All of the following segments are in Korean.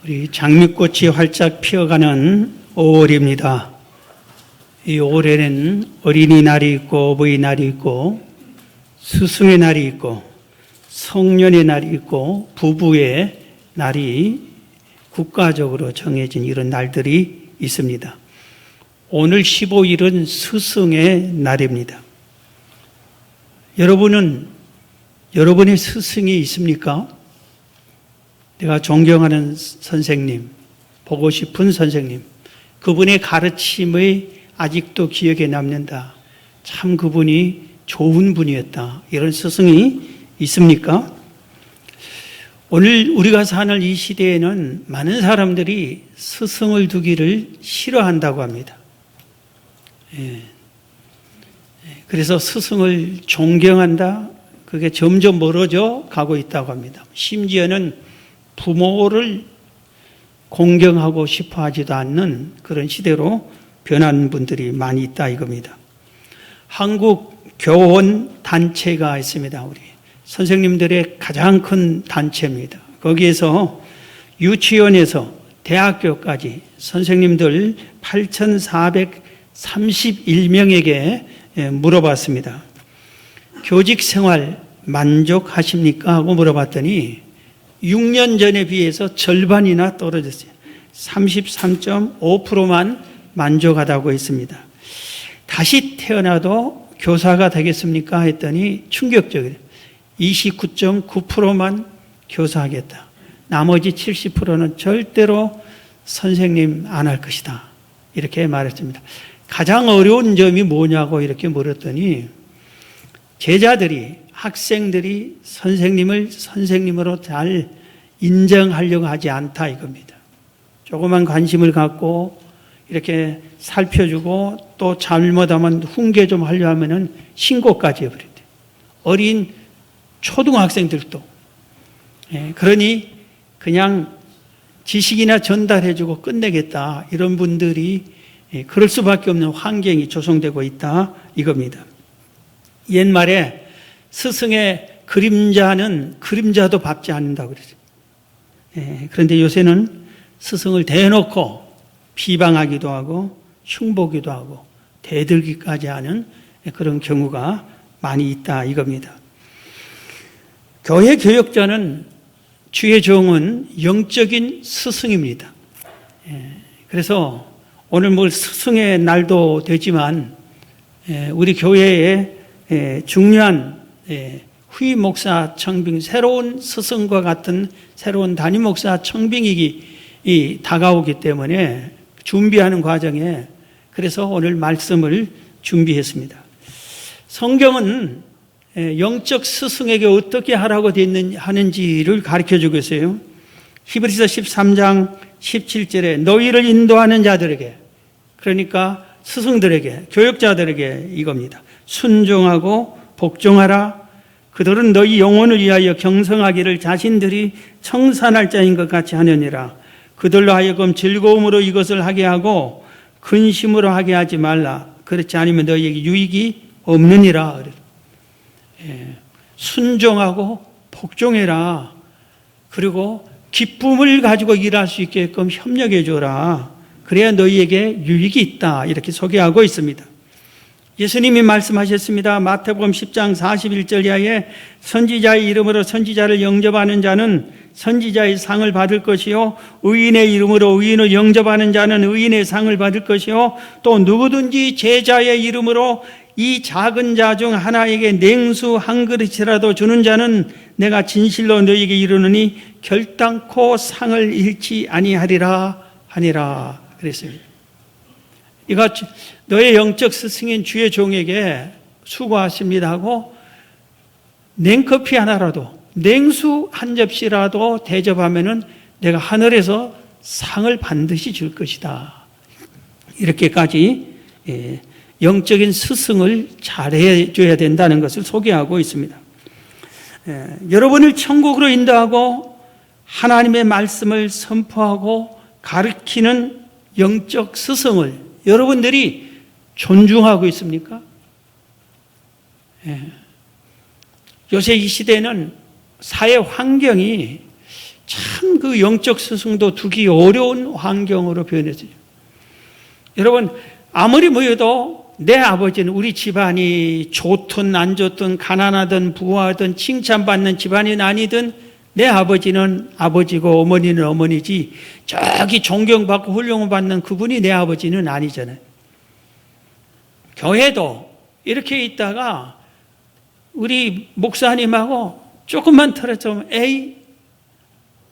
우리 장미꽃이 활짝 피어가는 5월입니다. 이 5월에는 어린이날이 있고 어버이날이 있고 스승의 날이 있고 성년의 날이 있고 부부의 날이 국가적으로 정해진 이런 날들이 있습니다. 오늘 15일은 스승의 날입니다. 여러분은 여러분의 스승이 있습니까? 내가 존경하는 선생님, 보고 싶은 선생님, 그분의 가르침의 아직도 기억에 남는다. 참 그분이 좋은 분이었다. 이런 스승이 있습니까? 오늘 우리가 사는 이 시대에는 많은 사람들이 스승을 두기를 싫어한다고 합니다. 그래서 스승을 존경한다. 그게 점점 멀어져 가고 있다고 합니다. 심지어는 부모를 공경하고 싶어 하지도 않는 그런 시대로 변한 분들이 많이 있다 이겁니다. 한국 교원 단체가 있습니다. 우리 선생님들의 가장 큰 단체입니다. 거기에서 유치원에서 대학교까지 선생님들 8,431명에게 물어봤습니다. 교직 생활 만족하십니까? 하고 물어봤더니 6년 전에 비해서 절반이나 떨어졌어요. 33.5%만 만족하다고 했습니다. 다시 태어나도 교사가 되겠습니까? 했더니 충격적이에요. 29.9%만 교사하겠다. 나머지 70%는 절대로 선생님 안 할 것이다. 이렇게 말했습니다. 가장 어려운 점이 뭐냐고 이렇게 물었더니 제자들이, 학생들이 선생님을 선생님으로 잘 인정하려고 하지 않다 이겁니다. 조그만 관심을 갖고 이렇게 살펴주고 또 잘못하면 훈계 좀 하려 하면은 신고까지 해버린대. 어린 초등학생들도. 그러니 그냥 지식이나 전달해주고 끝내겠다. 이런 분들이 그럴 수밖에 없는 환경이 조성되고 있다 이겁니다. 옛말에 스승의 그림자는 그림자도 밟지 않는다고 그러죠. 그런데 요새는 스승을 대놓고 비방하기도 하고 흉보기도 하고 대들기까지 하는 그런 경우가 많이 있다 이겁니다. 교회 교역자는 주의 종은 영적인 스승입니다. 그래서 오늘 뭐 스승의 날도 되지만 우리 교회의 중요한 후임 목사 청빙, 새로운 스승과 같은 새로운 담임 목사 청빙이 다가오기 때문에 준비하는 과정에 그래서 오늘 말씀을 준비했습니다. 성경은 영적 스승에게 어떻게 하라고 하는지를 가르쳐주고 있어요. 히브리서 13장 17절에 너희를 인도하는 자들에게, 그러니까 스승들에게, 교역자들에게 이겁니다. 순종하고 복종하라. 그들은 너희 영혼을 위하여 경성하기를 자신들이 청산할 자인 것 같이 하느니라. 그들로 하여금 즐거움으로 이것을 하게 하고 근심으로 하게 하지 말라. 그렇지 않으면 너희에게 유익이 없느니라. 순종하고 복종해라. 그리고 기쁨을 가지고 일할 수 있게끔 협력해 줘라. 그래야 너희에게 유익이 있다. 이렇게 소개하고 있습니다. 예수님이 말씀하셨습니다. 마태복음 10장 41절 이하에 선지자의 이름으로 선지자를 영접하는 자는 선지자의 상을 받을 것이요 의인의 이름으로 의인을 영접하는 자는 의인의 상을 받을 것이요 또 누구든지 제자의 이름으로 이 작은 자 중 하나에게 냉수 한 그릇이라도 주는 자는 내가 진실로 너희에게 이르노니 결단코 상을 잃지 아니하리라 하니라 그랬습니다. 이가 너의 영적 스승인 주의 종에게 수고하십니다 하고 냉커피 하나라도 냉수 한 접시라도 대접하면은 내가 하늘에서 상을 반드시 줄 것이다. 이렇게까지 영적인 스승을 잘해줘야 된다는 것을 소개하고 있습니다. 여러분을 천국으로 인도하고 하나님의 말씀을 선포하고 가르치는 영적 스승을 여러분들이 존중하고 있습니까? 요새 이 시대는 사회 환경이 참 그 영적 스승도 두기 어려운 환경으로 변했어요. 여러분, 아무리 모여도 내 아버지는 우리 집안이 좋든 안 좋든 가난하든 부하든 칭찬받는 집안이 아니든 내 아버지는 아버지고 어머니는 어머니지 저기 존경받고 훌륭받는 그분이 내 아버지는 아니잖아요. 교회도 이렇게 있다가 우리 목사님하고 조금만 틀어주면 에이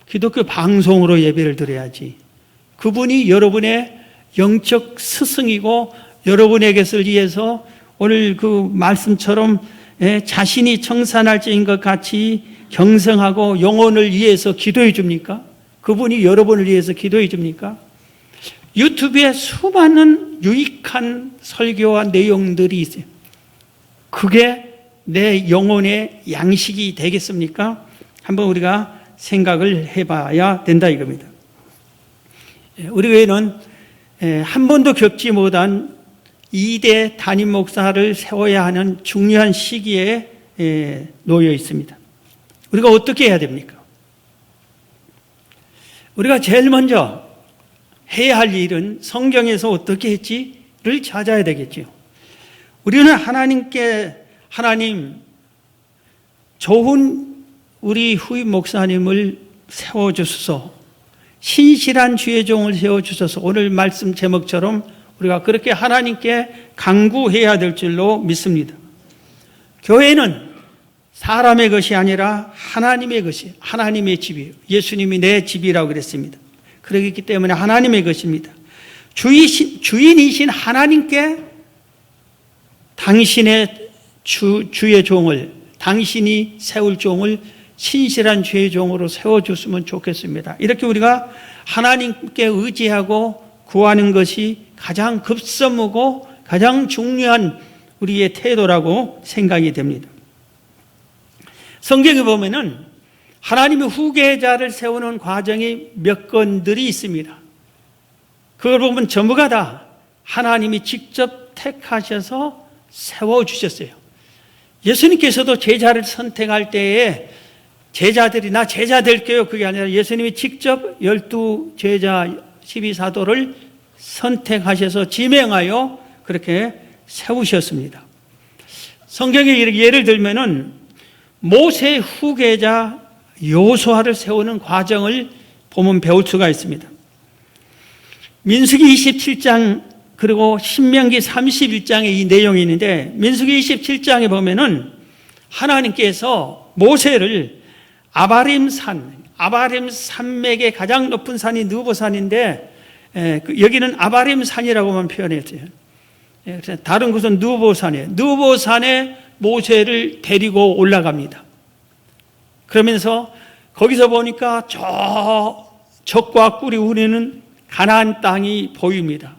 기독교 방송으로 예배를 드려야지. 그분이 여러분의 영적 스승이고 여러분의 것을 위해서 오늘 그 말씀처럼 자신이 청산할지인 것 같이 경성하고 영혼을 위해서 기도해 줍니까? 그분이 여러분을 위해서 기도해 줍니까? 유튜브에 수많은 유익한 설교와 내용들이 있어요. 그게 내 영혼의 양식이 되겠습니까? 한번 우리가 생각을 해봐야 된다 이겁니다. 우리 교회는 한 번도 겪지 못한 2대 담임 목사를 세워야 하는 중요한 시기에 놓여 있습니다. 우리가 어떻게 해야 됩니까? 우리가 제일 먼저 해야 할 일은 성경에서 어떻게 했지를 찾아야 되겠죠. 우리는 하나님 좋은 우리 후임 목사님을 세워주소서, 신실한 주의 종을 세워주소서, 오늘 말씀 제목처럼 우리가 그렇게 하나님께 간구해야 될 줄로 믿습니다. 교회는 사람의 것이 아니라 하나님의 것이에요. 하나님의 집이에요. 예수님이 내 집이라고 그랬습니다. 그렇기 때문에 하나님의 것입니다. 주인이신 하나님께 당신의 주의 종을, 당신이 세울 종을 신실한 주의 종으로 세워줬으면 좋겠습니다. 이렇게 우리가 하나님께 의지하고 구하는 것이 가장 급선무고 가장 중요한 우리의 태도라고 생각이 됩니다. 성경에 보면은 하나님의 후계자를 세우는 과정이 몇 건들이 있습니다. 그걸 보면 전부가 다 하나님이 직접 택하셔서 세워주셨어요. 예수님께서도 제자를 선택할 때에 제자들이 나 제자 될게요 그게 아니라 예수님이 직접 12 제자 12사도를 선택하셔서 지명하여 그렇게 세우셨습니다. 성경에 예를 들면은 모세 후계자 여호수아를 세우는 과정을 보면 배울 수가 있습니다. 민수기 27장 그리고 신명기 31장에 이 내용이 있는데 민수기 27장에 보면은 하나님께서 모세를 아바림 산맥의 가장 높은 산이 느보산인데 여기는 아바림 산이라고만 표현했어요. 다른 곳은 느보산이에요. 느보산에 모세를 데리고 올라갑니다. 그러면서 거기서 보니까 저 젖과 꿀이 흐르는 가나안 땅이 보입니다.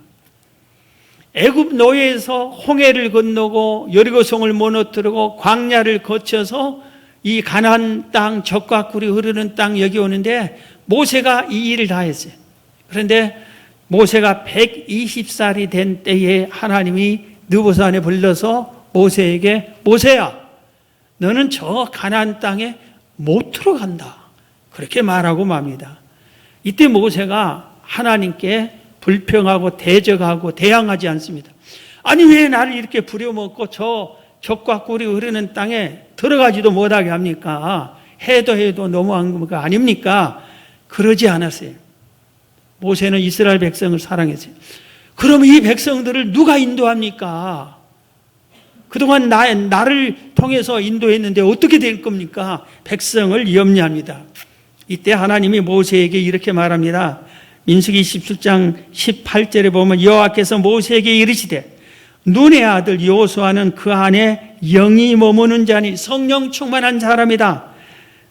애굽 노예에서 홍해를 건너고 여리고성을 무너뜨리고 광야를 거쳐서 이 가나안 땅, 젖과 꿀이 흐르는 땅 여기 오는데 모세가 이 일을 다 했어요. 그런데 모세가 120살이 된 때에 하나님이 느보산에 불러서 모세에게 모세야 너는 저 가나안 땅에 못 들어간다 그렇게 말하고 맙니다. 이때 모세가 하나님께 불평하고 대적하고 대항하지 않습니다. 아니 왜 나를 이렇게 부려먹고 저 젖과 꿀이 흐르는 땅에 들어가지도 못하게 합니까? 해도 너무한 거 아닙니까? 그러지 않았어요. 모세는 이스라엘 백성을 사랑했어요. 그럼 이 백성들을 누가 인도합니까? 그동안 나를 통해서 인도했는데 어떻게 될 겁니까? 백성을 염려합니다. 이때 하나님이 모세에게 이렇게 말합니다. 민수기 17장 18절에 보면 여호와께서 모세에게 이르시되 눈의 아들 여호수아는 그 안에 영이 머무는 자니 성령 충만한 사람이다.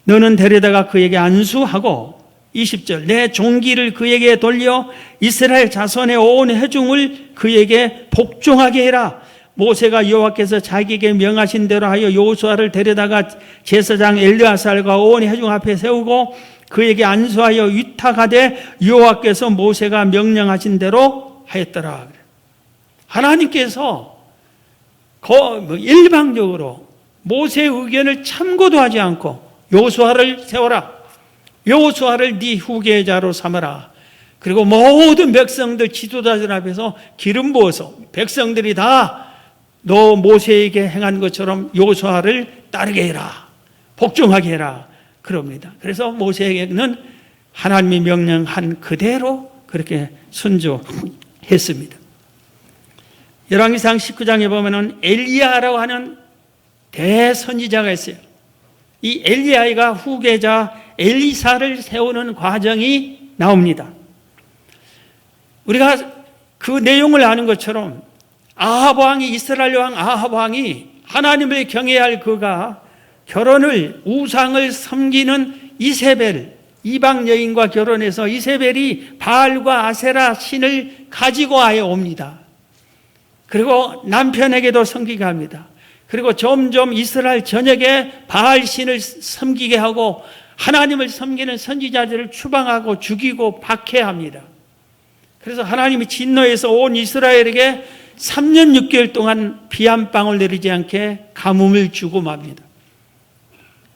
너는 데려다가 그에게 안수하고 20절 내 종기를 그에게 돌려 이스라엘 자손의 온 회중을 그에게 복종하게 해라. 모세가 여호와께서 자기에게 명하신 대로 하여 여호수아를 데려다가 제사장 엘르아살과 온 회중 앞에 세우고 그에게 안수하여 위탁하되 여호와께서 모세가 명령하신 대로 하였더라. 하나님께서 일방적으로 모세의 의견을 참고도 하지 않고 여호수아를 세워라. 여호수아를 네 후계자로 삼아라. 그리고 모든 백성들 지도자들 앞에서 기름 부어서 백성들이 다 너 모세에게 행한 것처럼 여호수아를 따르게 해라. 복종하게 해라. 그럽니다. 그래서 모세에게는 하나님이 명령한 그대로 그렇게 순종했습니다. 열왕기상 19장에 보면은 엘리야라고 하는 대선지자가 있어요. 이 엘리야가 후계자 엘리사를 세우는 과정이 나옵니다. 우리가 그 내용을 아는 것처럼 아합 왕이, 이스라엘 왕 아합 왕이 하나님을 경외해야 할 그가 결혼을, 우상을 섬기는 이세벨, 이방 여인과 결혼해서 이세벨이 바알과 아세라 신을 가지고 아예 옵니다. 그리고 남편에게도 섬기게 합니다. 그리고 점점 이스라엘 전역에 바알 신을 섬기게 하고 하나님을 섬기는 선지자들을 추방하고 죽이고 박해합니다. 그래서 하나님이 진노해서 온 이스라엘에게 3년 6개월 동안 비 한 방울 내리지 않게 가뭄을 주고 맙니다.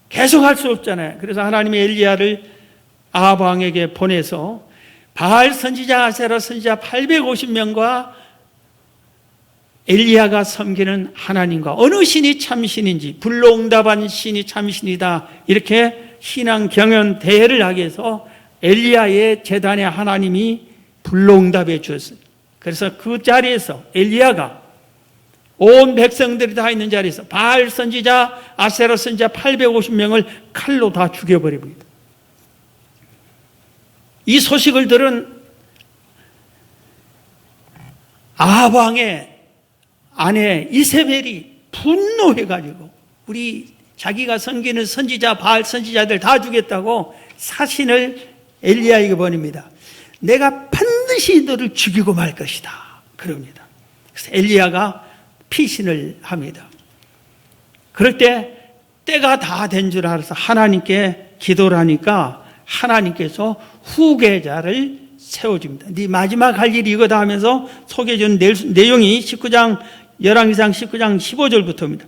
계속 할 수 없잖아요. 그래서 하나님이 엘리야를 아합 왕에게 보내서 바알 선지자, 아세라 선지자 850명과 엘리야가 섬기는 하나님과 어느 신이 참신인지, 불로응답한 신이 참신이다, 이렇게 신앙 경연 대회를 하게 해서 엘리야의 제단에 하나님이 불로응답해 주었어요. 그래서 그 자리에서 엘리야가 온 백성들이 다 있는 자리에서 바알 선지자, 아세라 선지자 850명을 칼로 다 죽여버립니다. 이 소식을 들은 아합 왕의 아내 이세벨이 분노해가지고 우리 자기가 섬기는 선지자, 바알 선지자들 다 죽였다고 사신을 엘리야에게 보냅니다. 내가 반드시 너를 죽이고 말 것이다, 그럽니다. 그래서 엘리야가 피신을 합니다. 그럴 때 때가 다 된 줄 알아서 하나님께 기도를 하니까 하나님께서 후계자를 세워줍니다. 네 마지막 할 일이 이거다 하면서 소개해 준 내용이 19장, 열왕기상 19장 15절부터입니다.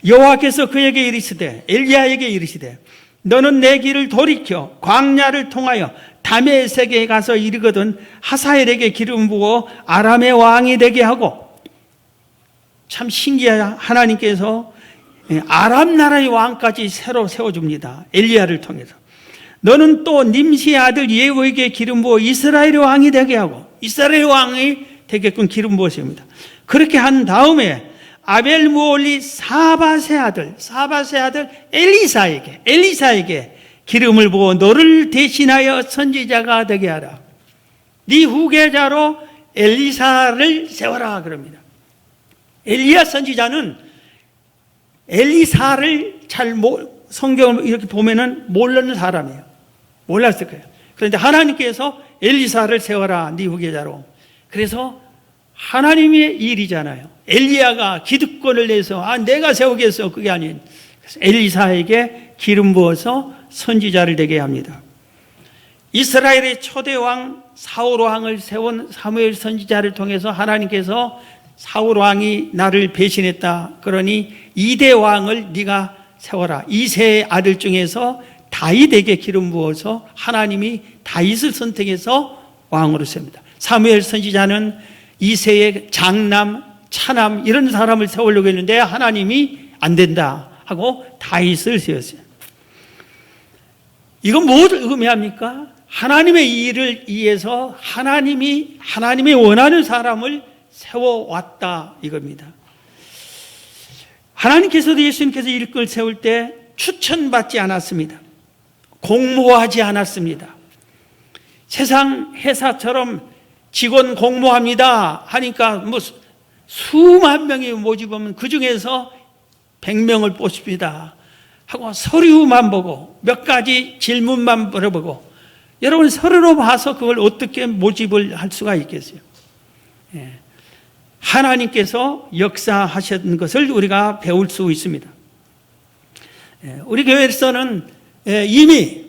여호와께서 그에게 이르시되, 엘리야에게 이르시되, 너는 내 길을 돌이켜 광야를 통하여 다메섹에 가서 이르거든 하사엘에게 기름 부어 아람의 왕이 되게 하고, 참 신기해요. 하나님께서 아람 나라의 왕까지 새로 세워줍니다. 엘리야를 통해서. 너는 또 님시의 아들 예후에게 기름 부어 이스라엘의 왕이 되게 하고, 이스라엘 왕이 되게끔 기름 부었습니다. 그렇게 한 다음에 아벨 무올리 사밧의 아들 엘리사에게 기름을 부어 너를 대신하여 선지자가 되게 하라. 네 후계자로 엘리사를 세워라, 그럽니다. 엘리야 선지자는 엘리사를 성경을 이렇게 보면은 모르는 사람이에요. 몰랐을 거예요. 그런데 하나님께서 엘리사를 세워라, 네 후계자로. 그래서 하나님의 일이잖아요. 엘리야가 기득권을 내서 내가 세우겠어, 그게 아닌, 그래서 엘리사에게 기름 부어서 선지자를 되게 합니다. 이스라엘의 초대 왕 사울 왕을 세운 사무엘 선지자를 통해서 하나님께서 사울 왕이 나를 배신했다, 그러니 2대 왕을 네가 세워라. 이새의 아들 중에서 다윗에게 기름 부어서 하나님이 다윗을 선택해서 왕으로 세웁니다. 사무엘 선지자는 이새의 장남, 차남 이런 사람을 세우려고 했는데 하나님이 안 된다 하고 다윗을 세웠어요. 이건 뭘 의미합니까? 하나님의 일을 위해서 하나님이 원하는 사람을 세워왔다, 이겁니다. 하나님께서도 예수님께서 일꾼을 세울 때 추천받지 않았습니다. 공모하지 않았습니다. 세상 회사처럼 직원 공모합니다 하니까 뭐 수만 명이 모집하면 그 중에서 100명을 뽑습니다 하고 서류만 보고 몇 가지 질문만 물어보고, 여러분 서류로 봐서 그걸 어떻게 모집을 할 수가 있겠어요? 하나님께서 역사하셨던 것을 우리가 배울 수 있습니다. 우리 교회에서는 이미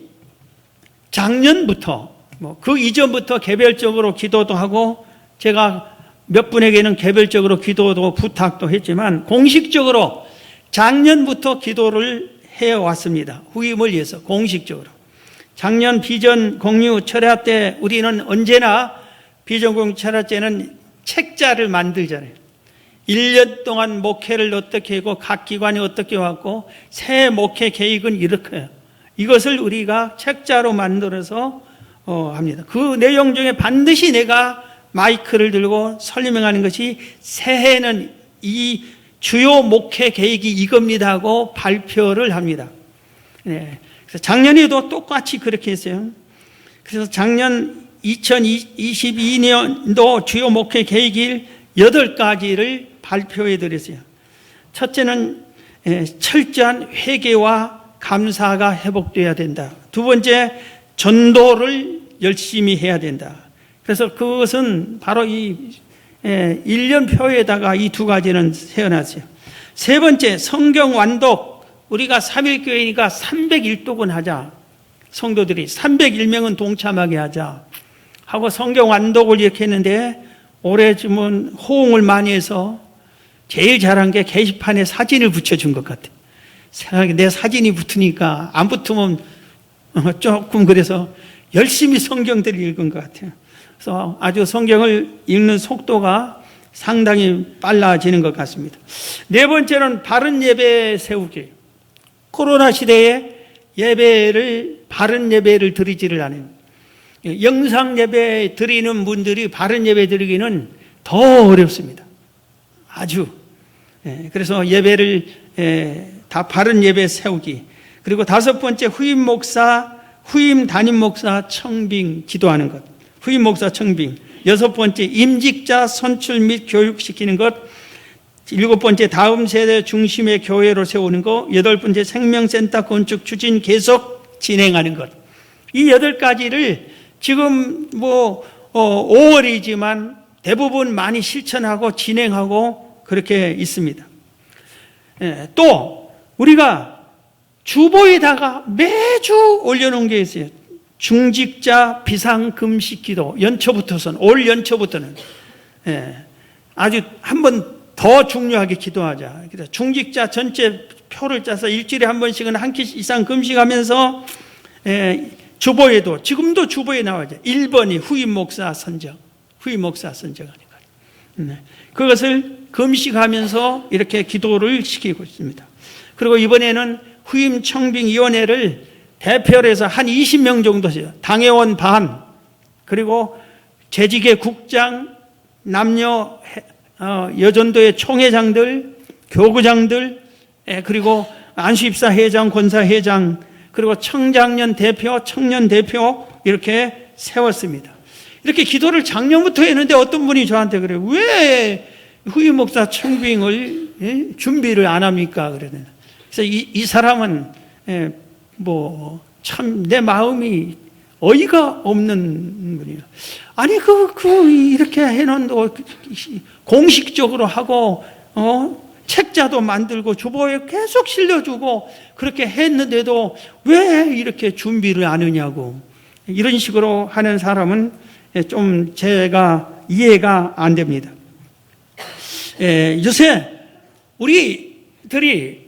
작년부터 그 이전부터 개별적으로 기도도 하고, 제가 몇 분에게는 개별적으로 기도도 부탁도 했지만 공식적으로 작년부터 기도를 해왔습니다. 후임을 위해서 공식적으로. 작년 비전 공유 철야 때 우리는 언제나 비전 공유 철야 때는 책자를 만들잖아요. 1년 동안 목회를 어떻게 하고 각 기관이 어떻게 왔고 새 목회 계획은 이렇게 해요. 이것을 우리가 책자로 만들어서 합니다. 그 내용 중에 반드시 내가 마이크를 들고 설명하는 것이 새해는 이 주요 목회 계획이 이겁니다 하고 발표를 합니다. 네. 그래서 작년에도 똑같이 그렇게 했어요. 그래서 작년 2022년도 주요 목회 계획일 8가지를 발표해 드렸어요. 첫째는 철저한 회개와 감사가 회복되어야 된다. 두 번째, 전도를 열심히 해야 된다. 그래서 그것은 바로 이 1년표에다가 이 2가지는 세워놨어요. 세 번째, 성경 완독. 우리가 3일교회니까 301독은 하자. 성도들이 301명은 동참하게 하자 하고 성경 완독을 이렇게 했는데 올해쯤은 호응을 많이 해서 제일 잘한 게 게시판에 사진을 붙여준 것 같아요. 생각에 내 사진이 붙으니까 안 붙으면 조금 그래서 열심히 성경들을 읽은 것 같아요. 그래서 아주 성경을 읽는 속도가 상당히 빨라지는 것 같습니다. 네 번째는 바른 예배 세우기. 코로나 시대에 바른 예배를 드리지를 않아요. 영상 예배 드리는 분들이 바른 예배 드리기는 더 어렵습니다. 아주. 그래서 예배를 다 바른 예배 세우기. 그리고 5번째, 후임 목사, 후임 담임 목사 청빙 기도하는 것. 후임 목사 청빙. 6번째, 임직자 선출 및 교육시키는 것. 7번째, 다음 세대 중심의 교회로 세우는 것. 8번째, 생명센터 건축 추진 계속 진행하는 것. 이 8가지를 지금 5월이지만 대부분 많이 실천하고 진행하고 그렇게 있습니다. 또 우리가 주보에다가 매주 올려놓은 게 있어요. 중직자 비상금식 기도. 올 연초부터는 아주 한 번 더 중요하게 기도하자. 그래서 중직자 전체 표를 짜서 일주일에 한 번씩은 한 끼 이상 금식하면서 주보에도 지금도 주보에 나와죠. 1번이 후임 목사 선정. 후임 목사 선정하는 거예요. 그것을 금식하면서 이렇게 기도를 시키고 있습니다. 그리고 이번에는 후임 청빙위원회를 대표로 해서 한 20명 정도 있어요. 당회원 반, 그리고 재직의 국장, 남녀 여전도의 총회장들, 교구장들, 그리고 안수입사 회장, 권사 회장, 그리고 청장년 대표, 청년 대표 이렇게 세웠습니다. 이렇게 기도를 작년부터 했는데 어떤 분이 저한테 그래요. 왜 후임 목사 청빙을 준비를 안 합니까? 그러는. 그래서 이 사람은 참 내 마음이 어이가 없는 분이에요. 아니 이렇게 해놓은 공식적으로 하고 책자도 만들고 주보에 계속 실려주고 그렇게 했는데도 왜 이렇게 준비를 안 하냐고. 이런 식으로 하는 사람은 좀 제가 이해가 안 됩니다. 요새 우리들이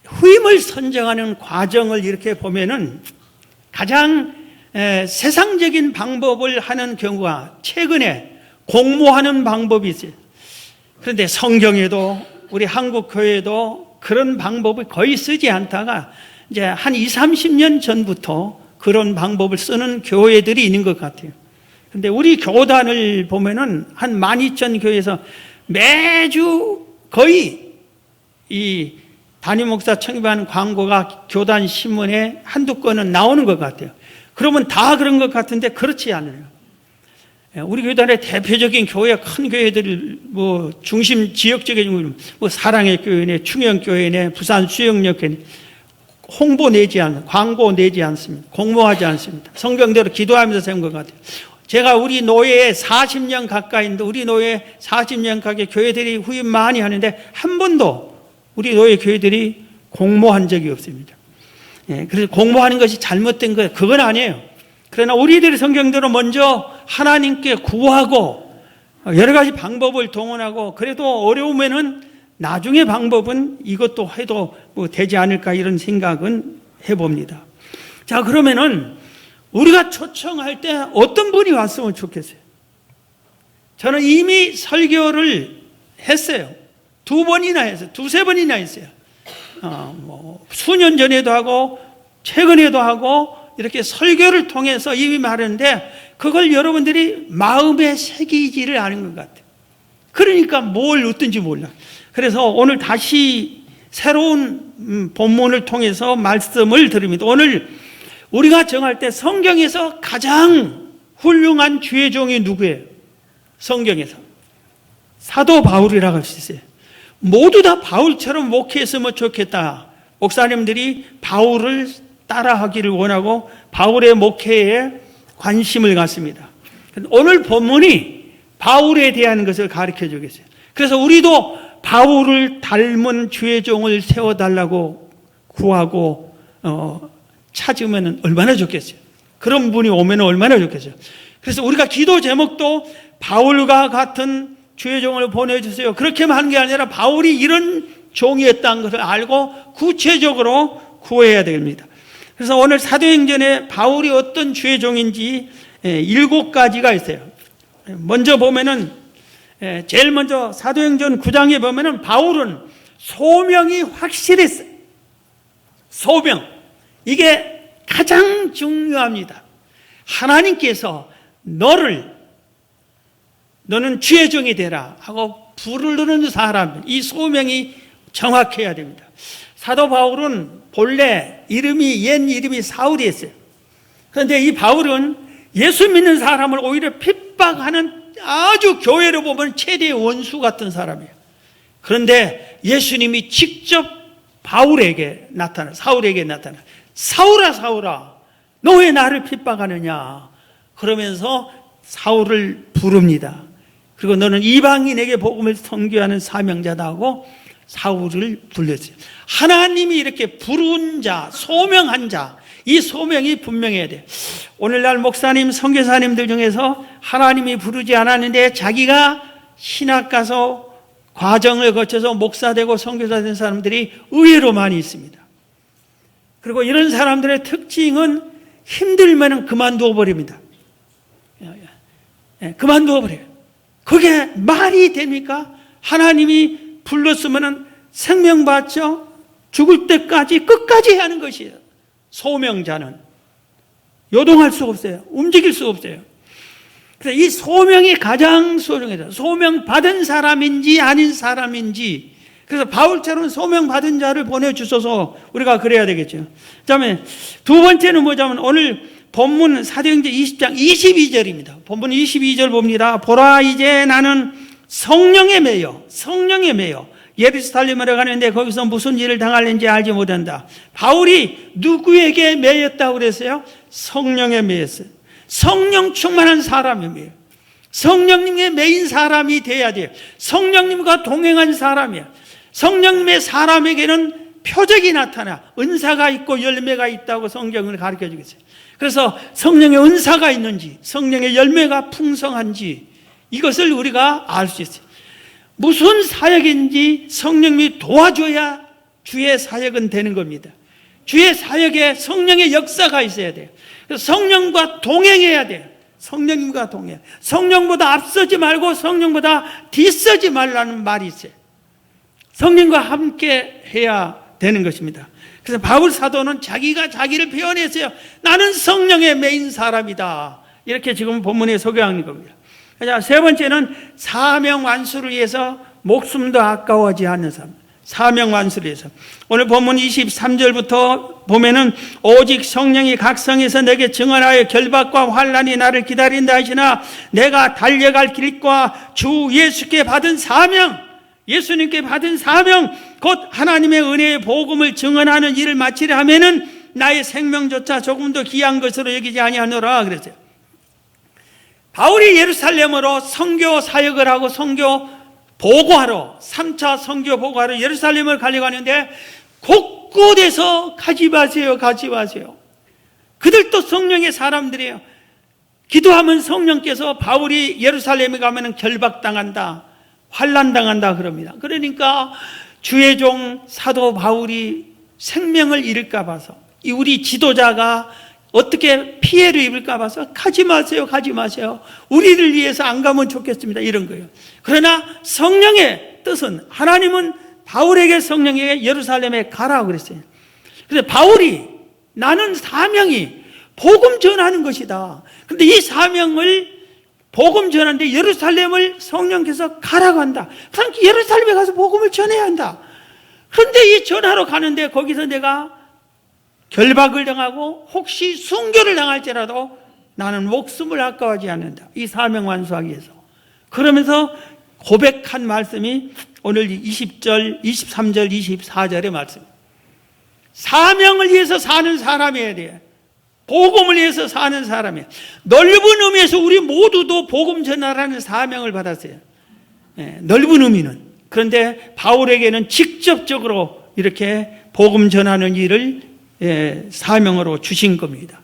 후임을 선정하는 과정을 이렇게 보면은 가장 세상적인 방법을 하는 경우가 최근에 공모하는 방법이 있어요. 그런데 성경에도 우리 한국 교회도 그런 방법을 거의 쓰지 않다가 이제 한 20-30년 전부터 그런 방법을 쓰는 교회들이 있는 것 같아요. 그런데 우리 교단을 보면은 한 12,000교회에서 매주 거의 이 담임 목사 청임하는 광고가 교단 신문에 한두 건은 나오는 것 같아요. 그러면 다 그런 것 같은데 그렇지 않아요. 우리 교단의 대표적인 교회, 큰 교회들, 중심 지역적인, 사랑의 교회네, 충영교회네, 부산 수영역교회네, 광고 내지 않습니다. 공모하지 않습니다. 성경대로 기도하면서 세운 것 같아요. 제가 우리 노예에 40년 가까이인데, 우리 노예 40년 가까이 교회들이 후임 많이 하는데, 한 번도 우리 노예 교회들이 공모한 적이 없습니다. 그래서 공모하는 것이 잘못된 거예요. 그건 아니에요. 그러나 우리들이 성경대로 먼저 하나님께 구하고 여러 가지 방법을 동원하고 그래도 어려우면은 나중에 방법은 이것도 해도 되지 않을까 이런 생각은 해봅니다. 자, 그러면은 우리가 초청할 때 어떤 분이 왔으면 좋겠어요? 저는 이미 설교를 했어요. 2번이나 했어요. 2-3번이나 했어요. 수년 전에도 하고 최근에도 하고 이렇게 설교를 통해서 이미 말했는데 그걸 여러분들이 마음에 새기지를 않은 것 같아요. 그러니까 뭘 얻든지 몰라. 그래서 오늘 다시 새로운 본문을 통해서 말씀을 드립니다. 오늘 우리가 정할 때 성경에서 가장 훌륭한 주의 종이 누구예요? 성경에서 사도 바울이라고 할 수 있어요. 모두 다 바울처럼 목회했으면 좋겠다. 목사님들이 바울을 따라하기를 원하고 바울의 목회에 관심을 갖습니다. 오늘 본문이 바울에 대한 것을 가르쳐 주겠어요. 그래서 우리도 바울을 닮은 주의 종을 세워달라고 구하고 찾으면 얼마나 좋겠어요. 그런 분이 오면 얼마나 좋겠어요. 그래서 우리가 기도 제목도 바울과 같은 주의 종을 보내주세요. 그렇게만 하는 게 아니라 바울이 이런 종이었다는 것을 알고 구체적으로 구해야 됩니다. 그래서 오늘 사도행전에 바울이 어떤 주의 종인지 7가지가 있어요. 먼저 보면은 제일 먼저 사도행전 9장에 보면은 바울은 소명이 확실했어요. 소명. 이게 가장 중요합니다. 하나님께서 너는 주의 종이 되라 하고 부르는 사람, 이 소명이 정확해야 됩니다. 사도 바울은 본래 옛 이름이 사울이었어요. 그런데 이 바울은 예수 믿는 사람을 오히려 핍박하는 아주 교회로 보면 최대의 원수 같은 사람이에요. 그런데 예수님이 직접 사울에게 나타나 사울아 너 왜 나를 핍박하느냐 그러면서 사울을 부릅니다. 그리고 너는 이방인에게 복음을 선교하는 사명자다 하고 사울을 불렀어요. 하나님이 이렇게 부른 자, 소명한 자, 이 소명이 분명해야 돼요. 오늘날 목사님, 선교사님들 중에서 하나님이 부르지 않았는데 자기가 신학 가서 과정을 거쳐서 목사 되고 선교사 된 사람들이 의외로 많이 있습니다. 그리고 이런 사람들의 특징은 힘들면 그만두어 버립니다. 그만두어 버려요. 그게 말이 됩니까? 하나님이 불렀으면 생명 받죠? 죽을 때까지 끝까지 하는 것이에요. 소명자는 요동할 수 없어요. 움직일 수 없어요. 그래서 이 소명이 가장 소중해요. 소명 받은 사람인지 아닌 사람인지. 그래서 바울처럼 소명 받은 자를 보내주셔서 우리가 그래야 되겠죠. 그다음에 두 번째는 뭐냐면 오늘 본문 사도행전 20장 22절입니다. 본문 22절 봅니다. 보라 이제 나는 성령에 매여 예루살렘으로 가는데 거기서 무슨 일을 당할는지 알지 못한다. 바울이 누구에게 매였다고 그랬어요? 성령에 매였어요. 성령 충만한 사람이에요. 성령님에 매인 사람이 돼야 돼요. 성령님과 동행한 사람이야. 성령님의 사람에게는 표적이 나타나 은사가 있고 열매가 있다고 성경을 가르쳐 주겠어요. 그래서 성령의 은사가 있는지 성령의 열매가 풍성한지 이것을 우리가 알 수 있어요. 무슨 사역인지 성령님이 도와줘야 주의 사역은 되는 겁니다. 주의 사역에 성령의 역사가 있어야 돼요. 그래서 성령과 동행해야 돼요. 성령님과 동행. 성령보다 앞서지 말고 성령보다 뒤서지 말라는 말이 있어요. 성령과 함께 해야 되는 것입니다. 그래서 바울 사도는 자기가 자기를 표현했어요. 나는 성령에 매인 사람이다. 이렇게 지금 본문에 소개하는 겁니다. 자, 세 번째는 사명 완수를 위해서 목숨도 아까워하지 않는 사람. 사명 완수를 위해서. 오늘 본문 23절부터 보면은 오직 성령이 각성해서 내게 증언하여 결박과 환난이 나를 기다린다 하시나 내가 달려갈 길과 주 예수께 받은 사명, 예수님께 받은 사명, 곧 하나님의 은혜의 복음을 증언하는 일을 마치려 하면은 나의 생명조차 조금 더 귀한 것으로 여기지 아니하노라 그랬어요. 바울이 예루살렘으로 선교 사역을 하고 선교 보고하러 3차 선교 보고하러 예루살렘을 가려고 하는데 곳곳에서 가지 마세요. 그들도 성령의 사람들이에요. 기도하면 성령께서 바울이 예루살렘에 가면 결박당한다, 환난당한다 그럽니다. 그러니까 주의 종 사도 바울이 생명을 잃을까 봐서 이 우리 지도자가 어떻게 피해를 입을까 봐서 가지 마세요, 가지 마세요. 우리를 위해서 안 가면 좋겠습니다. 이런 거예요. 그러나 성령의 뜻은, 하나님은 바울에게, 성령에게 예루살렘에 가라고 그랬어요. 그래서 바울이, 나는 사명이 복음 전하는 것이다. 그런데 이 사명을 복음 전하는데 예루살렘을 성령께서 가라고 한다. 그러니까 예루살렘에 가서 복음을 전해야 한다. 그런데 이 전하러 가는데 거기서 내가 결박을 당하고 혹시 순교를 당할지라도 나는 목숨을 아까워하지 않는다. 이 사명 완수하기 위해서. 그러면서 고백한 말씀이 오늘 20절, 23절, 24절의 말씀입니다. 사명을 위해서 사는 사람이어야 돼요. 복음을 위해서 사는 사람이에요. 넓은 의미에서 우리 모두도 복음 전하라는 사명을 받았어요. 넓은 의미는. 그런데 바울에게는 직접적으로 이렇게 복음 전하는 일을 사명으로 주신 겁니다.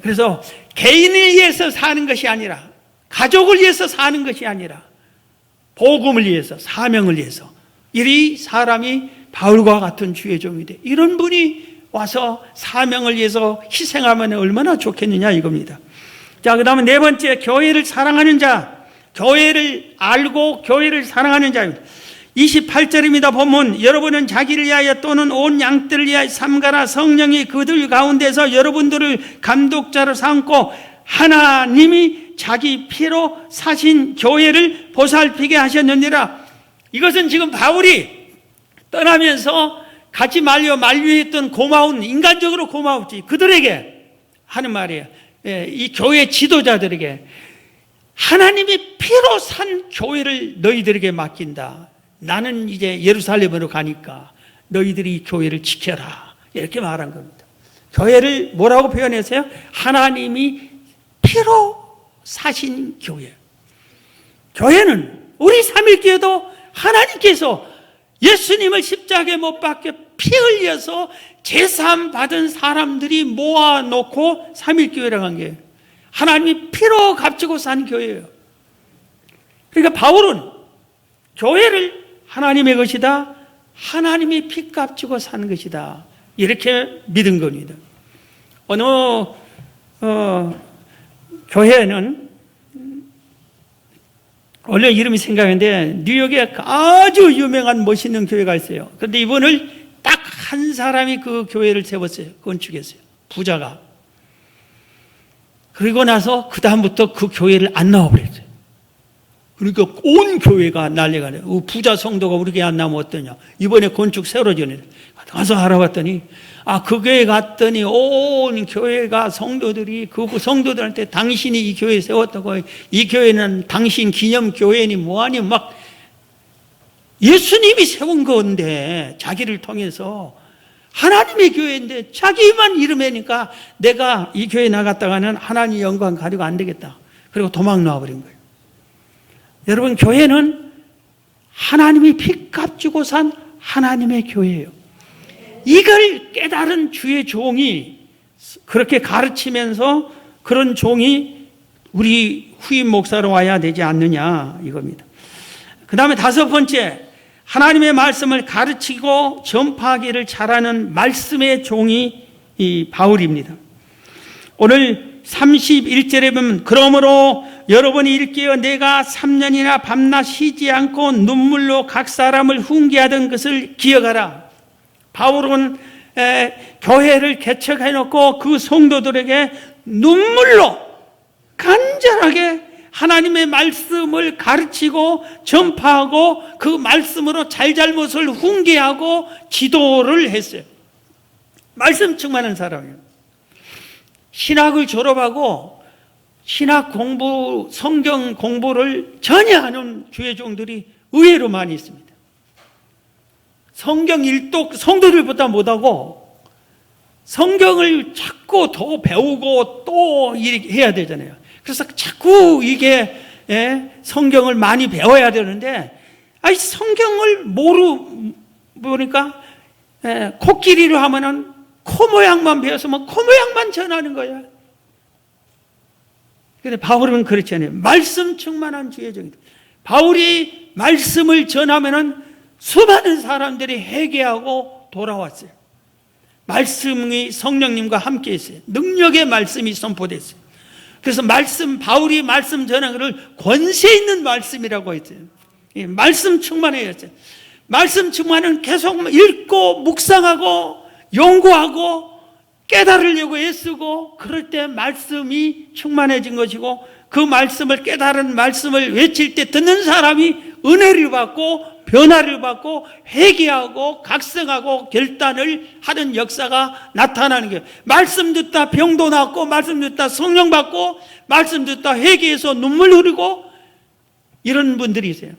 그래서 개인을 위해서 사는 것이 아니라, 가족을 위해서 사는 것이 아니라 복음을 위해서, 사명을 위해서, 이 사람이 바울과 같은 주의 종이 돼. 이런 분이 와서 사명을 위해서 희생하면 얼마나 좋겠느냐 이겁니다. 자, 그 다음에 네 번째, 교회를 사랑하는 자. 교회를 알고 교회를 사랑하는 자입니다. 28절입니다. 보면, 여러분은 자기를 위하여 또는 온 양떼를 위하여 삼가라. 성령이 그들 가운데서 여러분들을 감독자로 삼고 하나님이 자기 피로 사신 교회를 보살피게 하셨느니라. 이것은 지금 바울이 떠나면서 가지 말려 만류했던 고마운, 인간적으로 고마웠지, 그들에게 하는 말이에요. 이 교회 지도자들에게 하나님이 피로 산 교회를 너희들에게 맡긴다. 나는 이제 예루살렘으로 가니까 너희들이 이 교회를 지켜라. 이렇게 말한 겁니다. 교회를 뭐라고 표현했어요? 하나님이 피로 사신 교회. 교회는, 우리 삼일교회도 하나님께서 예수님을 십자가에 못 박혀 피 흘려서 제사함 받은 사람들이 모아놓고 삼일교회라고 한 게, 하나님이 피로 값지고 산 교회예요. 그러니까 바울은 교회를 하나님의 것이다, 하나님이 피 값지고 산 것이다, 이렇게 믿은 겁니다. 어느 교회는, 원래 이름이 생각나는데 뉴욕에 아주 유명한 멋있는 교회가 있어요. 그런데 이번을 딱 한 사람이 그 교회를 세웠어요. 건축했어요. 부자가. 그리고 나서 그 다음부터 그 교회를 안 나와버렸어요. 그러니까 온 교회가 난리가 나요. 부자 성도가 우리 교회 안 나오면 어떠냐. 이번에 건축 새로 지어내요. 가서 알아봤더니, 그 교회 갔더니 온 교회가 성도들이, 그 성도들한테 당신이 이 교회 세웠다고, 이 교회는 당신 기념 교회니 뭐하니, 막 예수님이 세운 건데, 자기를 통해서 하나님의 교회인데 자기만 이름이니까 내가 이 교회 나갔다가는 하나님 영광 가리고 안 되겠다. 그리고 도망 나와버린 거예요. 여러분, 교회는 하나님이 피값 주고 산 하나님의 교회예요. 이걸 깨달은 주의 종이 그렇게 가르치면서 그런 종이 우리 후임 목사로 와야 되지 않느냐 이겁니다. 그 다음에 다섯 번째, 하나님의 말씀을 가르치고 전파하기를 잘하는 말씀의 종이 이 바울입니다. 오늘 31절에 보면, 그러므로 여러분이 일깨어 내가 3년이나 밤낮 쉬지 않고 눈물로 각 사람을 훈계하던 것을 기억하라. 바울은 교회를 개척해놓고 그 성도들에게 눈물로 간절하게 하나님의 말씀을 가르치고 전파하고 그 말씀으로 잘잘못을 훈계하고 지도를 했어요. 말씀 충만한 사람이에요. 신학을 졸업하고 신학 공부, 성경 공부를 전혀 하는 주의 종들이 의외로 많이 있습니다. 성경 일독 성도들보다 못하고 성경을 자꾸 더 배우고 또 해야 되잖아요. 그래서 자꾸 이게 성경을 많이 배워야 되는데, 성경을 모르니까 코끼리로 하면은 코 모양만 배웠으면 코 모양만 전하는 거야. 그런데 바울은 그렇지 않아요. 말씀 충만한 주의 종이다. 바울이 말씀을 전하면은 수많은 사람들이 회개하고 돌아왔어요. 말씀이 성령님과 함께 있어요. 능력의 말씀이 선포됐어요. 그래서 바울이 말씀 전하기를 권세 있는 말씀이라고 했어요. 말씀 충만해야 했어요. 말씀 충만은 계속 읽고 묵상하고 연구하고 깨달으려고 애쓰고, 그럴 때 말씀이 충만해진 것이고, 그 말씀을, 깨달은 말씀을 외칠 때 듣는 사람이 은혜를 받고 변화를 받고 회개하고 각성하고 결단을 하는 역사가 나타나는 거예요. 말씀 듣다 병도 낫고, 말씀 듣다 성령 받고, 말씀 듣다 회개해서 눈물 흐르고, 이런 분들이 있어요.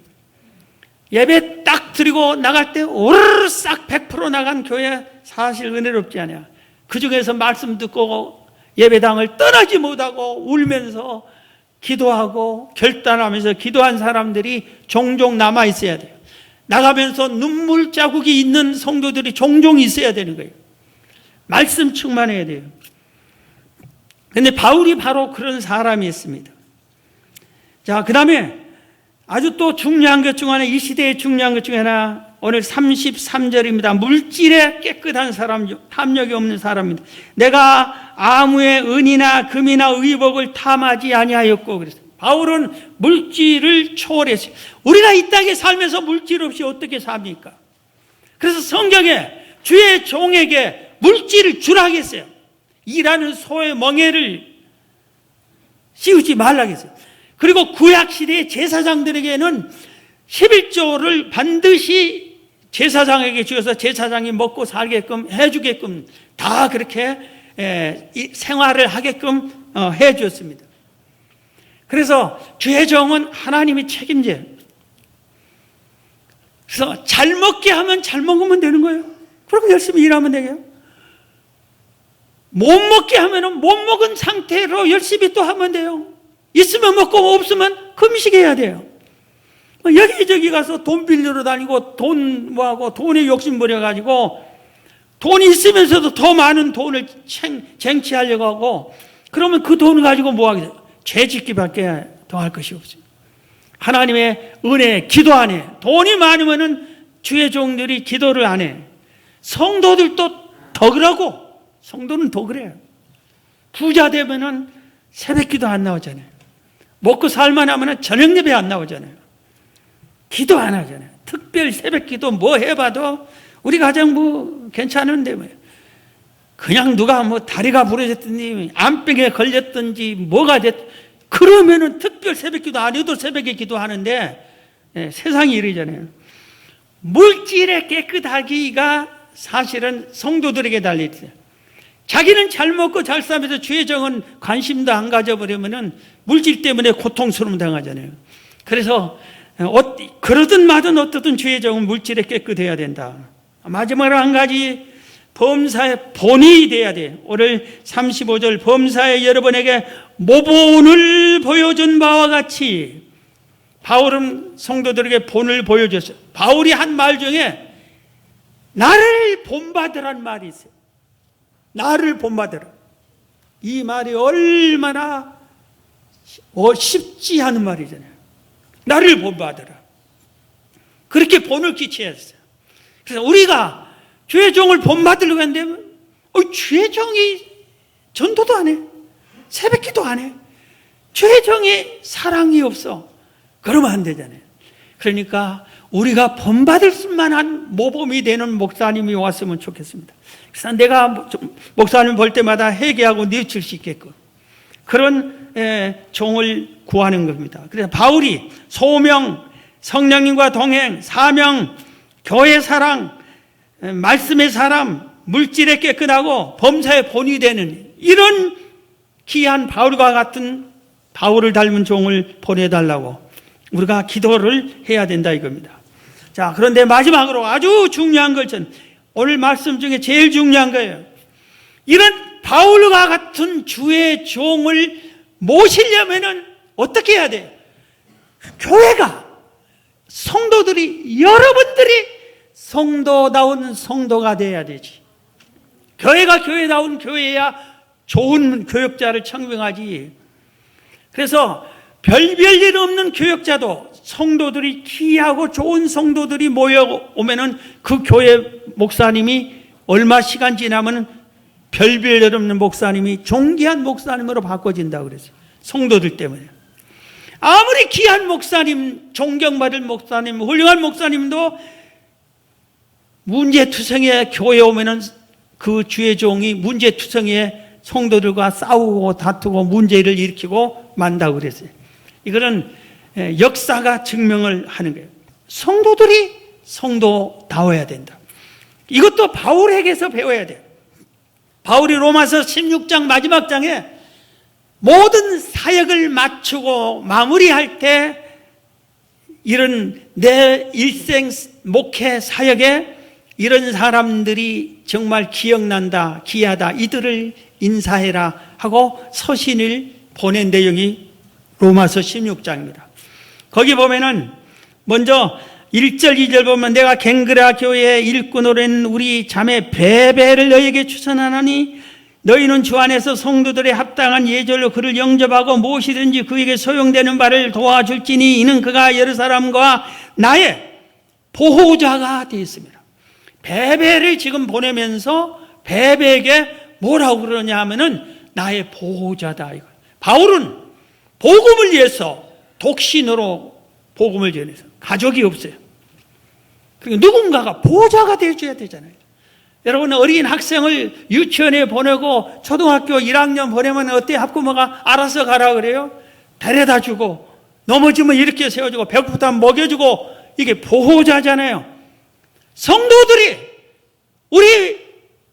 예배 딱 드리고 나갈 때 오르르 싹 100% 나간 교회 사실 은혜롭지 않아요. 그 중에서 말씀 듣고 예배당을 떠나지 못하고 울면서 기도하고 결단하면서 기도한 사람들이 종종 남아 있어야 돼요. 나가면서 눈물 자국이 있는 성도들이 종종 있어야 되는 거예요. 말씀 충만해야 돼요. 그런데 바울이 바로 그런 사람이었습니다. 자, 그 다음에 아주 또 중요한 것 중 하나, 이 시대의 중요한 것 중에 하나, 오늘 33절입니다. 물질에 깨끗한 사람, 탐욕이 없는 사람입니다. 내가 아무의 은이나 금이나 의복을 탐하지 아니하였고, 그랬어요. 바울은 물질을 초월했어요. 우리가 이 땅에 살면서 물질 없이 어떻게 삽니까? 그래서 성경에 주의 종에게 물질을 주라 했어요. 일하는 소의 멍에를 씌우지 말라 했어요. 그리고 구약시대의 제사장들에게는 11조를 반드시 제사장에게 주어서 제사장이 먹고 살게끔 해주게끔 다 그렇게 생활을 하게끔 해주었습니다. 그래서 주의 종은 하나님이 책임져요. 그래서 잘 먹게 하면 잘 먹으면 되는 거예요. 그리고 열심히 일하면 되게요. 못 먹게 하면 못 먹은 상태로 열심히 또 하면 돼요. 있으면 먹고 없으면 금식해야 돼요. 여기저기 가서 돈 빌리러 다니고 돈에 욕심 부려가지고 돈이 있으면서도 더 많은 돈을 쟁취하려고 하고, 그러면 그 돈을 가지고 뭐 하겠어요? 죄 짓기밖에 더 할 것이 없어요. 하나님의 은혜, 기도 안 해. 돈이 많으면은 주의 종들이 기도를 안 해. 성도들도 더 그러고, 성도는 더 그래요. 부자 되면은 새벽 기도 안 나오잖아요. 먹고 살만 하면은 저녁 예배 안 나오잖아요. 기도 안 하잖아요. 특별 새벽 기도 뭐 해봐도 우리 가정 뭐 괜찮은데 뭐 그냥 누가 뭐 다리가 부러졌든지 암병에 걸렸든지 뭐가 됐, 그러면은 특별 새벽 기도 안 해도 새벽에 기도하는데, 세상이 이러잖아요. 물질에 깨끗하기가 사실은 성도들에게 달려있어요. 자기는 잘 먹고 잘 살면서 주의 정은 관심도 안 가져버리면은 물질 때문에 고통스러움 당하잖아요. 그래서 그러든 마든 어떻든 주의 정은 물질에 깨끗해야 된다. 마지막으로 한 가지, 범사의 본이 돼야 돼. 오늘 35절, 범사의 여러분에게 모본을 보여준 바와 같이, 바울은 성도들에게 본을 보여줬어요. 바울이 한 말 중에 나를 본받으라는 말이 있어요. 나를 본받으라. 이 말이 얼마나 쉽지 않은 말이잖아요. 나를 본받으라. 그렇게 본을 끼쳐야 했어요. 그래서 우리가 주의 종을 본받으려고 했는데, 주의 종이 전도도 안 해. 새벽기도 안 해. 주의 종이 사랑이 없어. 그러면 안 되잖아요. 그러니까 우리가 본받을 만한 모범이 되는 목사님이 왔으면 좋겠습니다. 그래서 내가 목사님 볼 때마다 회개하고 뉘우칠 수 있게끔 그런 종을 구하는 겁니다. 그래서 바울이 소명, 성령님과 동행, 사명, 교회 사랑, 말씀의 사람, 물질에 깨끗하고 범사의 본이 되는 이런 귀한 바울과 같은, 바울을 닮은 종을 보내달라고 우리가 기도를 해야 된다 이겁니다. 자, 그런데 마지막으로 아주 중요한 것은 오늘 말씀 중에 제일 중요한 거예요. 이런 바울과 같은 주의 종을 모시려면은 어떻게 해야 돼요? 교회가, 성도들이, 여러분들이 성도다운 성도가 돼야 되지. 교회가 교회다운 교회야 좋은 교역자를 청빙하지. 그래서 별일 없는 교역자도 성도들이 귀하고 좋은 성도들이 모여오면은 그 교회 목사님이 얼마 시간 지나면 별별 없는 목사님이 존귀한 목사님으로 바꿔진다고 그랬어요. 성도들 때문에. 아무리 귀한 목사님, 존경받을 목사님, 훌륭한 목사님도 문제투성이에 교회 오면은 그 주의 종이 문제투성이에 성도들과 싸우고 다투고 문제를 일으키고 만다고 그랬어요. 이거는 역사가 증명을 하는 거예요. 성도들이 성도다워야 된다. 이것도 바울에게서 배워야 돼요. 바울이 로마서 16장 마지막 장에 모든 사역을 마치고 마무리할 때 이런 내 일생 목회 사역에 이런 사람들이 정말 기억난다, 귀하다, 이들을 인사해라 하고 서신을 보낸 내용이 로마서 16장입니다. 거기 보면은 먼저 1절, 2절 보면 내가 갱그라 교회의 일꾼으로 있는 우리 자매 베베를 너에게 추천하노니 너희는 주 안에서 성도들의 합당한 예절로 그를 영접하고 무엇이든지 그에게 소용되는 바를 도와줄지니 이는 그가 여러 사람과 나의 보호자가 되었습니다. 베베를 지금 보내면서 베베에게 뭐라고 그러냐 하면은 나의 보호자다. 이거. 바울은 복음을 위해서 독신으로 복음을 전해서 가족이 없어요. 그러니까 누군가가 보호자가 되어줘야 되잖아요. 여러분 어린 학생을 유치원에 보내고 초등학교 1학년 보내면 어때? 학부모가 알아서 가라 그래요? 데려다 주고 넘어지면 이렇게 세워주고 배고프다면 먹여주고 이게 보호자잖아요. 성도들이 우리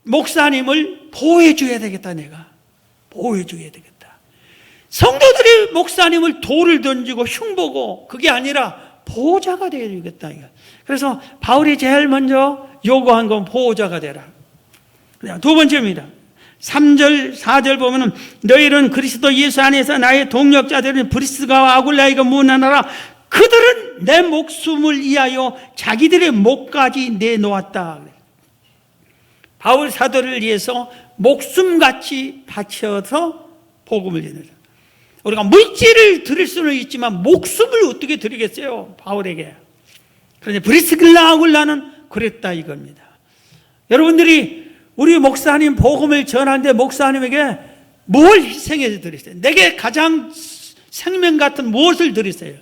목사님을 보호해줘야 되겠다. 내가 보호해줘야 되겠다. 성도들이 목사님을 돌을 던지고 흉보고 그게 아니라 보호자가 되어야겠다. 그래서 바울이 제일 먼저 요구한 건 보호자가 되라. 두 번째입니다. 3절 4절 보면은 너희는 그리스도 예수 안에서 나의 동력자들은 브리스가와 아굴라이가 문하나라. 그들은 내 목숨을 위하여 자기들의 목까지 내놓았다. 바울 사도를 위해서 목숨같이 바쳐서 복음을 전하자. 우리가 물질을 드릴 수는 있지만 목숨을 어떻게 드리겠어요? 바울에게. 그런데 브리스길라 아굴라는 그랬다 이겁니다. 여러분들이 우리 목사님 복음을 전하는데 목사님에게 뭘 희생해서 드리세요? 내게 가장 생명 같은 무엇을 드리세요?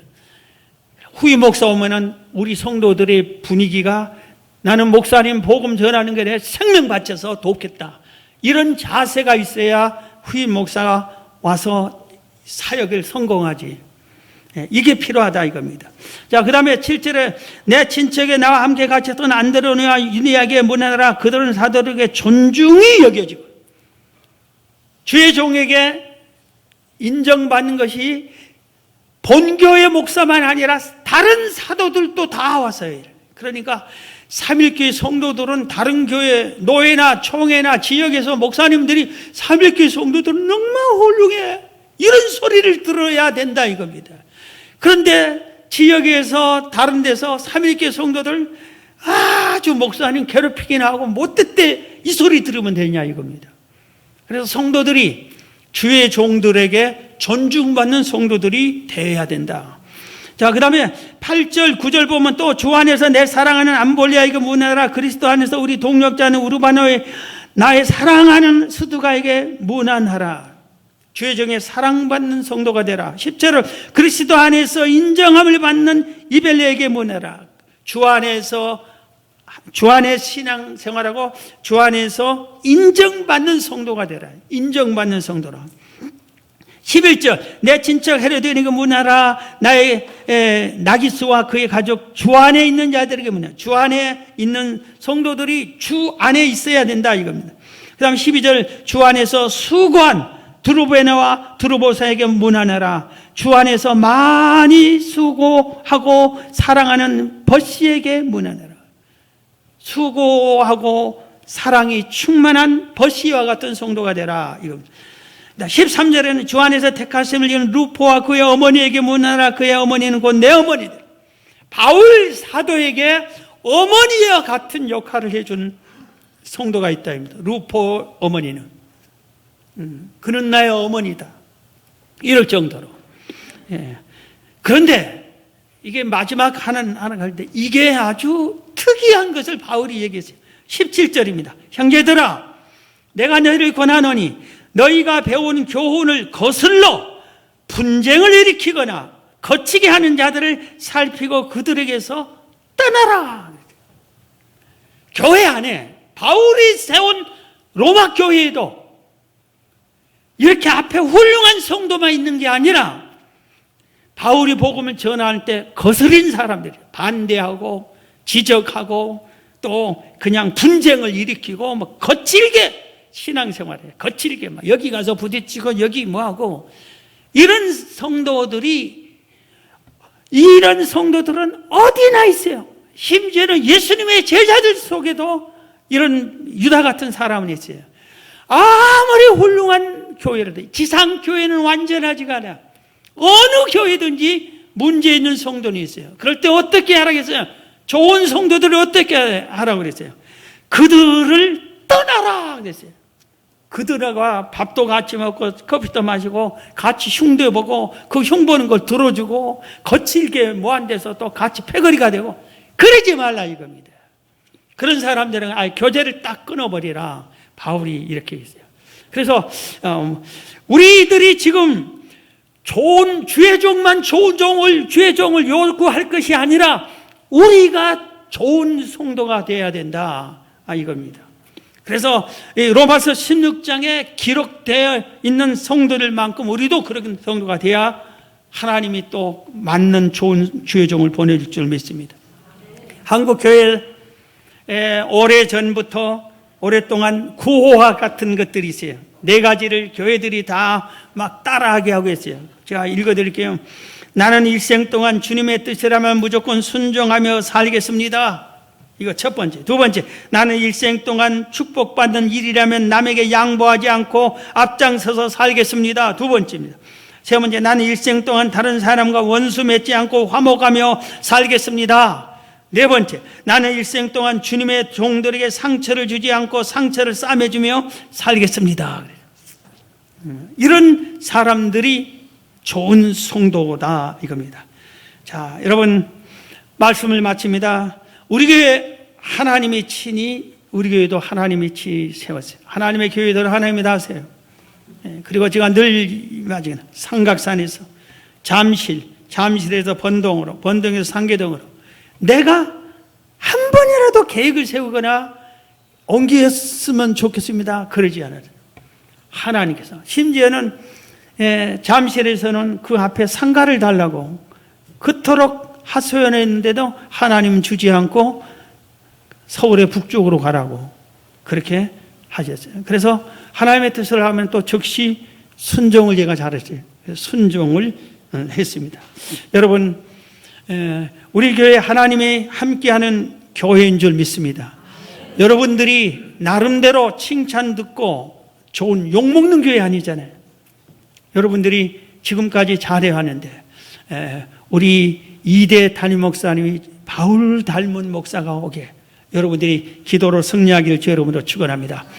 후임 목사 오면은 우리 성도들의 분위기가 나는 목사님 복음 전하는 게 내 생명 바쳐서 돕겠다. 이런 자세가 있어야 후임 목사가 와서 사역을 성공하지. 이게 필요하다 이겁니다. 자, 그 다음에 7절에 내 친척에 나와 함께 갇혔던 안드로니와 유니아에게 문하라. 그들은 사도들에게 존중이 여겨지고 주의 종에게 인정받는 것이 본교회 목사만 아니라 다른 사도들도 다 왔어요. 그러니까 삼일교회 성도들은 다른 교회 노예나 총회나 지역에서 목사님들이 삼일교회 성도들은 정말 훌륭해 이런 소리를 들어야 된다 이겁니다. 그런데 지역에서 다른 데서 삼일교회 성도들 아주 목사님 괴롭히긴 하고 못됐대 이 소리 들으면 되냐 이겁니다. 그래서 성도들이 주의 종들에게 존중받는 성도들이 되어야 된다. 자, 그 다음에 8절 9절 보면 또 주 안에서 내 사랑하는 암볼리아에게 문하라. 그리스도 안에서 우리 동력자는 우르바노의 나의 사랑하는 스두가에게 문안하라. 주의 종에 사랑받는 성도가 되라. 10절을 그리스도 안에서 인정함을 받는 이벨레에게 문하라. 주 안에서 주 안에 신앙 생활하고 주 안에서 인정받는 성도가 되라. 인정받는 성도라. 11절 내 친척 헤로디에게 문하라. 나의 나기스와 그의 가족 주 안에 있는 자들에게 문하라. 주 안에 있는 성도들이 주 안에 있어야 된다 이겁니다. 그 다음 12절 주 안에서 수고한 드루베나와 드루보사에게 문안하라. 주 안에서 많이 수고하고 사랑하는 버시에게 문안하라. 수고하고 사랑이 충만한 버시와 같은 성도가 되라 이겁니다. 13절에는 주 안에서 택하심을 이룬 루포와 그의 어머니에게 문하라. 그의 어머니는 곧 내 어머니들. 바울 사도에게 어머니와 같은 역할을 해준 성도가 있다입니다. 루포 어머니는 그는 나의 어머니다 이럴 정도로. 예. 그런데 이게 마지막 하나 갈 때 이게 아주 특이한 것을 바울이 얘기했어요. 17절입니다. 형제들아, 내가 너희를 권하노니 너희가 배운 교훈을 거슬러 분쟁을 일으키거나 거치게 하는 자들을 살피고 그들에게서 떠나라. 교회 안에 바울이 세운 로마 교회에도 이렇게 앞에 훌륭한 성도만 있는 게 아니라 바울이 복음을 전할 때 거스린 사람들이 반대하고 지적하고 또 그냥 분쟁을 일으키고 뭐 거칠게 신앙생활해. 거칠게 막 여기 가서 부딪히고 여기 뭐하고 이런 성도들은 어디나 있어요. 심지어는 예수님의 제자들 속에도 이런 유다 같은 사람은 있어요. 아무리 훌륭한 교회라도 지상교회는 완전하지가 않아. 어느 교회든지 문제 있는 성도는 있어요. 그럴 때 어떻게 하라고 했어요? 좋은 성도들을 어떻게 하라고 그랬어요? 그들을 떠나라 그랬어요. 그들과 밥도 같이 먹고 커피도 마시고 같이 흉도 보고 그 흉 보는 걸 들어주고 거칠게 모한 데서 또 같이 패거리가 되고 그러지 말라 이겁니다. 그런 사람들은 아예 교제를 딱 끊어버리라. 바울이 이렇게 했어요. 그래서 우리들이 지금 좋은 주의 종을 요구할 것이 아니라 우리가 좋은 성도가 되어야 된다 이겁니다. 그래서 로마서 16장에 기록되어 있는 성도들만큼 우리도 그런 성도가 돼야 하나님이 또 맞는 좋은 주의 종을 보내줄 줄 믿습니다. 한국 교회에 오래전부터 오랫동안 구호와 같은 것들이 있어요. 4가지를 교회들이 다 막 따라하게 하고 있어요. 제가 읽어드릴게요. 나는 일생 동안 주님의 뜻이라면 무조건 순종하며 살겠습니다. 이거 첫 번째. 두 번째, 나는 일생 동안 축복받는 일이라면 남에게 양보하지 않고 앞장서서 살겠습니다. 두 번째입니다. 세 번째, 나는 일생 동안 다른 사람과 원수 맺지 않고 화목하며 살겠습니다. 네 번째, 나는 일생 동안 주님의 종들에게 상처를 주지 않고 상처를 싸매주며 살겠습니다. 이런 사람들이 좋은 성도다 이겁니다. 자, 여러분 말씀을 마칩니다. 우리 교회 하나님이 친히 우리 교회도 하나님이 친히 세웠어요. 하나님의 교회들을 하나님이 다 세워요. 그리고 제가 늘 마지막에 삼각산에서 잠실에서 번동으로, 번동에서 상계동으로 내가 한 번이라도 계획을 세우거나 옮겼으면 좋겠습니다. 그러지 않아요. 하나님께서 심지어는 잠실에서는 그 앞에 상가를 달라고 그토록 하소연했는데도 하나님은 주지 않고 서울의 북쪽으로 가라고 그렇게 하셨어요. 그래서 하나님의 뜻을 하면 또 즉시 순종을 제가 잘했어요. 순종을 했습니다. 여러분, 우리 교회 하나님이 함께하는 교회인 줄 믿습니다. 여러분들이 나름대로 칭찬 듣고 좋은 욕먹는 교회 아니잖아요. 여러분들이 지금까지 잘해왔는데 우리 2대 담임 목사님이 바울 닮은 목사가 오게 여러분들이 기도로 승리하기를 주 여러분으로 축원합니다.